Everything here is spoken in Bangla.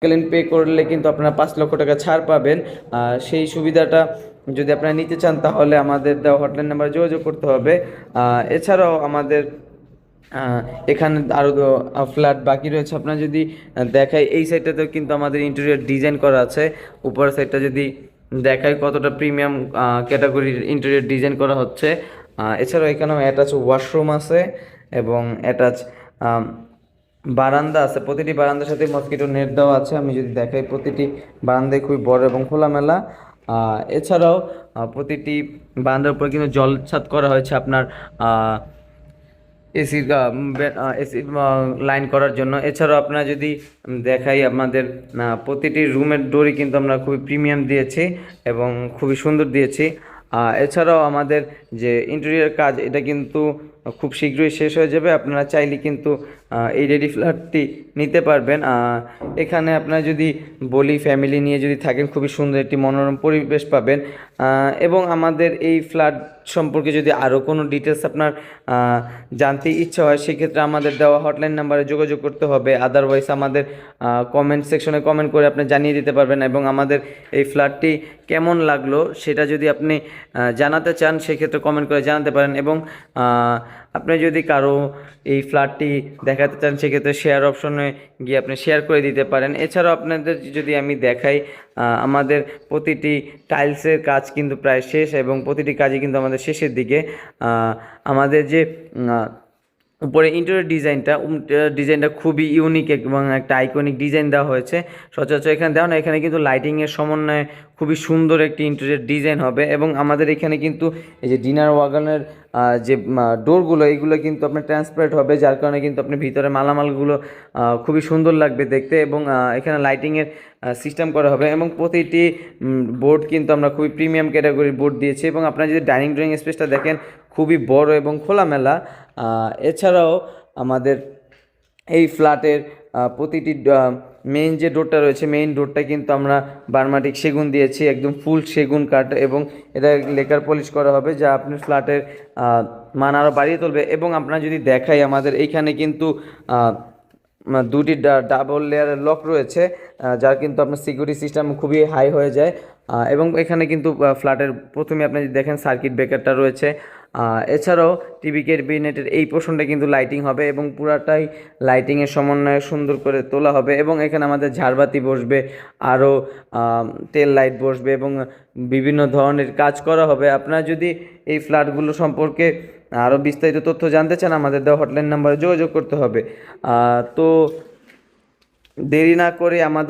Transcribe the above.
তৎকালীন পে করলে কিন্তু আপনারা 5 লক্ষ টাকা ছাড় পাবেন। সেই সুবিধাটা যদি আপনারা নিতে চান তাহলে আমাদের দেওয়া হটলাইন নাম্বারে যোগাযোগ করতে হবে। এছাড়াও আমাদের এখানে আরও ফ্ল্যাট বাকি রয়েছে। আপনার যদি দেখাই, এই সাইডটাতেও কিন্তু আমাদের ইন্টেরিয়র ডিজাইন করা আছে। উপরের সাইডটা যদি দেখাই কতটা প্রিমিয়াম ক্যাটাগরির ইন্টেরিয়র ডিজাইন করা হচ্ছে। এছাড়াও এখানেও অ্যাটাচ ওয়াশরুম আছে এবং অ্যাটাচ বারান্দা আছে। প্রতিটি বারান্দার সাথে মসকিটো নেট দেওয়া আছে। আমি যদি দেখাই, প্রতিটি বারান্দায় খুবই বড় এবং খোলামেলা। এছাড়াও প্রতিটি বারান্দার উপরে কিন্তু জলছাদ করা হয়েছে আপনার এসির এসি লাইন করার জন্য। এছাড়াও আপনারা যদি দেখাই, আমাদের প্রতিটি রুমের ডোরই কিন্তু আমরা খুবই প্রিমিয়াম দিয়েছি এবং খুবই সুন্দর দিয়েছি। এছাড়াও আমাদের যে ইন্টেরিয়র কাজ, এটা কিন্তু খুব শীঘ্রই শেষ হয়ে যাবে। আপনারা চাইলে কিন্তু এই রেডি ফ্ল্যাটটি নিতে পারবেন। এখানে আপনারা যদি বলি, ফ্যামিলি নিয়ে যদি থাকেন, খুবই সুন্দর একটি মনোরম পরিবেশ পাবেন। এবং আমাদের এই ফ্ল্যাট সম্পর্কে যদি আরও কোনো ডিটেলস আপনার জানতে ইচ্ছা হয়, সেক্ষেত্রে আমাদের দেওয়া হটলাইন নাম্বারে যোগাযোগ করতে হবে। আদারওয়াইজ আমাদের কমেন্ট সেকশনে কমেন্ট করে আপনি জানিয়ে দিতে পারবেন। এবং আমাদের এই ফ্ল্যাটটি কেমন লাগলো সেটা যদি আপনি জানাতে চান, সেক্ষেত্রে কমেন্ট করে জানাতে পারেন। এবং আপনি যদি কারো এই ফ্ল্যাটটি দেখাতে চান, সেক্ষেত্রে শেয়ার অপশনে গিয়ে আপনি শেয়ার করে দিতে পারেন। এছাড়াও আপনাদের যদি আমি দেখাই, আমাদের প্রতিটি টাইলসের কাজ কিন্তু প্রায় শেষ এবং প্রতিটি কাজই কিন্তু আমাদের শেষের দিকে। আমাদের যে উপরে ইন্টেরিয়র ডিজাইনটা খুবই ইউনিক এবং একটা আইকনিক ডিজাইন দেওয়া হয়েছে। সচরাচর এখানে দেওয়া না, এখানে কিন্তু লাইটিংয়ের সমন্বয়ে খুবই সুন্দর একটি ইন্টেরিয়র ডিজাইন হবে। এবং আমাদের এখানে কিন্তু এই যে ডিনার ওয়াগনের যে ডোরগুলো, এইগুলো কিন্তু আপনার ট্রান্সপারেন্ট হবে, যার কারণে কিন্তু আপনি ভিতরে মালামালগুলো খুবই সুন্দর লাগবে দেখতে। এবং এখানে লাইটিংয়ের সিস্টেম করা হবে এবং প্রতিটি বোর্ড কিন্তু আমরা খুবই প্রিমিয়াম ক্যাটাগরির বোর্ড দিয়েছি। এবং আপনারা যদি ডাইনিং ড্রয়িং স্পেসটা দেখেন, খুবই বড় এবং খোলামেলা। এছাড়াও আমাদের এই ফ্ল্যাটের প্রতিটি মেইন যে ডোরটা রয়েছে, মেইন ডোরটা কিন্তু আমরা বার্মাটিক সেগুন দিয়েছি, একদম ফুল সেগুন কাঠ। এবং এটা লেকার পলিশ করা হবে, যা আপনার ফ্ল্যাটের মান আরও বাড়িয়ে তুলবে। এবং আপনারা যদি দেখাই, আমাদের এইখানে কিন্তু দুটি ডাবল লেয়ারের লক রয়েছে, যার কিন্তু আপনার সিকিউরিটি সিস্টেম খুবই হাই হয়ে যায়। এবং এখানে কিন্তু ফ্ল্যাটের প্রথমে আপনি যদি দেখেন, সার্কিট ব্রেকারটা রয়েছে। এছাড়াও টিভি ক্যাবিনেটের এই পোর্শনটা কিন্তু লাইটিং হবে এবং পুরাটাই লাইটিংয়ের সমন্বয়ে সুন্দর করে তোলা হবে। এবং এখানে আমাদের ঝাড়বাতি বসবে, আরও টেল লাইট বসবে এবং বিভিন্ন ধরনের কাজ করা হবে। আপনারা যদি এই ফ্ল্যাটগুলো সম্পর্কে আরও বিস্তারিত তথ্য জানতে চান, আমাদের দেওয়া হটলাইন নাম্বারে যোগাযোগ করতে হবে। তো দেরি না করে আমাদের